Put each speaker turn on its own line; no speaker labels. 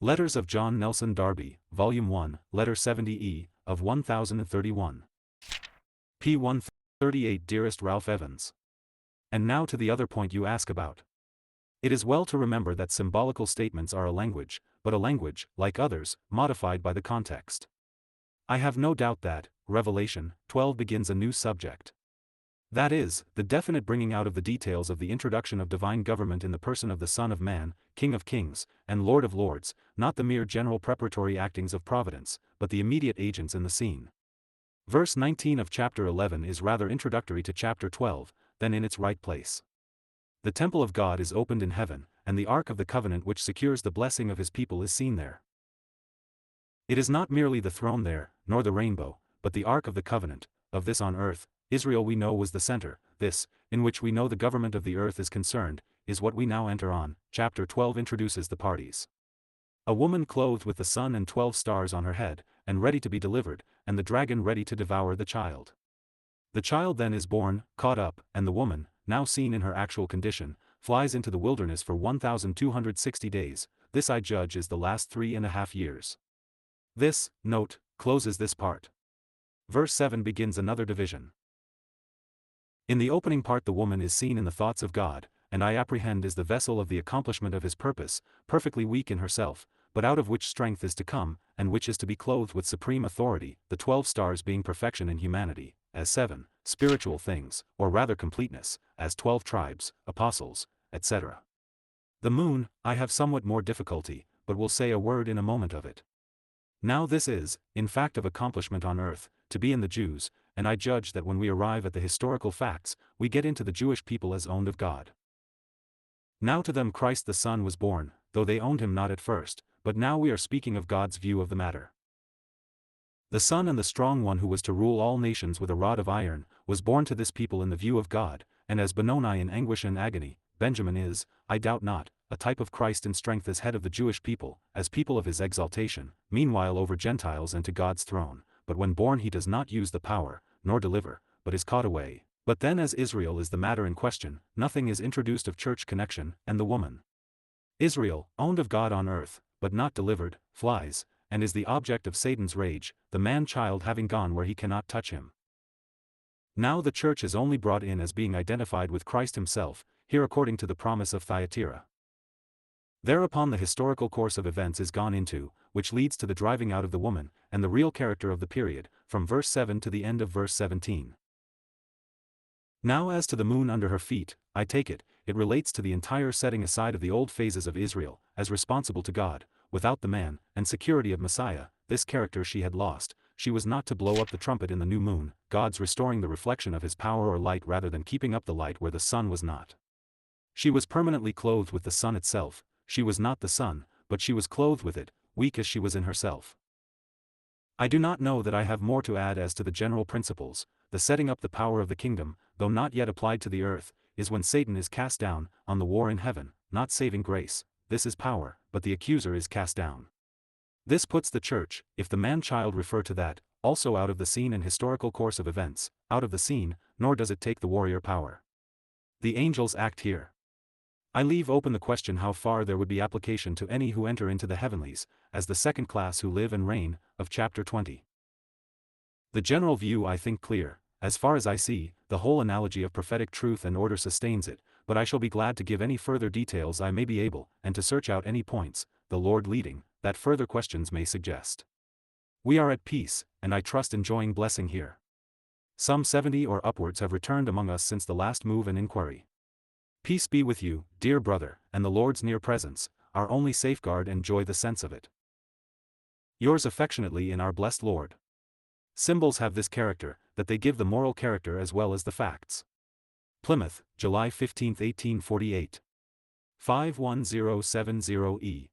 Letters of John Nelson Darby, Volume 1, Letter 70E, of 1031. p. 138. Dearest Ralph Evans. And now to the other point you ask about. It is well to remember that symbolical statements are a language, but a language, like others, modified by the context. I have no doubt that, Revelation 12 begins a new subject. That is, the definite bringing out of the details of the introduction of divine government in the person of the Son of Man, King of Kings, and Lord of Lords, not the mere general preparatory actings of providence, but the immediate agents in the scene. Verse 19 of chapter 11 is rather introductory to chapter 12, than in its right place. The temple of God is opened in heaven, and the ark of the covenant which secures the blessing of his people is seen there. It is not merely the throne there, nor the rainbow, but the ark of the covenant, of this on earth. Israel we know was the center. This, in which we know the government of the earth is concerned, is what we now enter on. Chapter 12 introduces the parties. A woman clothed with the sun and 12 stars on her head, and ready to be delivered, and the dragon ready to devour the child. The child then is born, caught up, and the woman, now seen in her actual condition, flies into the wilderness for 1260 days. This I judge is the last 3.5 years. This, note, closes this part. Verse 7 begins another division. In the opening part the woman is seen in the thoughts of God, and I apprehend is the vessel of the accomplishment of his purpose, perfectly weak in herself, but out of which strength is to come, and which is to be clothed with supreme authority, the 12 stars being perfection in humanity, as 7, spiritual things, or rather completeness, as 12 tribes, apostles, etc. The moon, I have somewhat more difficulty, but will say a word in a moment of it. Now this is, in fact of accomplishment on earth, to be in the Jews, and I judge that when we arrive at the historical facts, we get into the Jewish people as owned of God. Now to them Christ the Son was born, though they owned him not at first, but now we are speaking of God's view of the matter. The Son and the strong one who was to rule all nations with a rod of iron, was born to this people in the view of God, and as Benoni in anguish and agony, Benjamin is, I doubt not, a type of Christ in strength as head of the Jewish people, as people of his exaltation, meanwhile over Gentiles and to God's throne, but when born he does not use the power, nor deliver, but is caught away. But then as Israel is the matter in question, nothing is introduced of church connection, and the woman. Israel, owned of God on earth, but not delivered, flies, and is the object of Satan's rage, the man-child having gone where he cannot touch him. Now the church is only brought in as being identified with Christ himself, here according to the promise of Thyatira. Thereupon the historical course of events is gone into, which leads to the driving out of the woman, and the real character of the period, from verse 7 to the end of verse 17. Now as to the moon under her feet, I take it, it relates to the entire setting aside of the old phases of Israel, as responsible to God, without the man, and security of Messiah. This character she had lost. She was not to blow up the trumpet in the new moon, God's restoring the reflection of his power or light rather than keeping up the light where the sun was not. She was permanently clothed with the sun itself. She was not the sun, but she was clothed with it, weak as she was in herself. I do not know that I have more to add as to the general principles. The setting up the power of the kingdom, though not yet applied to the earth, is when Satan is cast down, on the war in heaven, not saving grace. This is power, but the accuser is cast down. This puts the church, if the man-child refer to that, also out of the scene and historical course of events, out of the scene, nor does it take the warrior power. The angels act here. I leave open the question how far there would be application to any who enter into the heavenlies, as the second class who live and reign, of chapter 20. The general view I think clear. As far as I see, the whole analogy of prophetic truth and order sustains it, but I shall be glad to give any further details I may be able, and to search out any points, the Lord leading, that further questions may suggest. We are at peace, and I trust enjoying blessing here. Some 70 or upwards have returned among us since the last move and inquiry. Peace be with you, dear brother, and the Lord's near presence, our only safeguard, enjoy the sense of it. Yours affectionately in our blessed Lord. Symbols have this character, that they give the moral character as well as the facts. Plymouth, July 15, 1848. 51070E.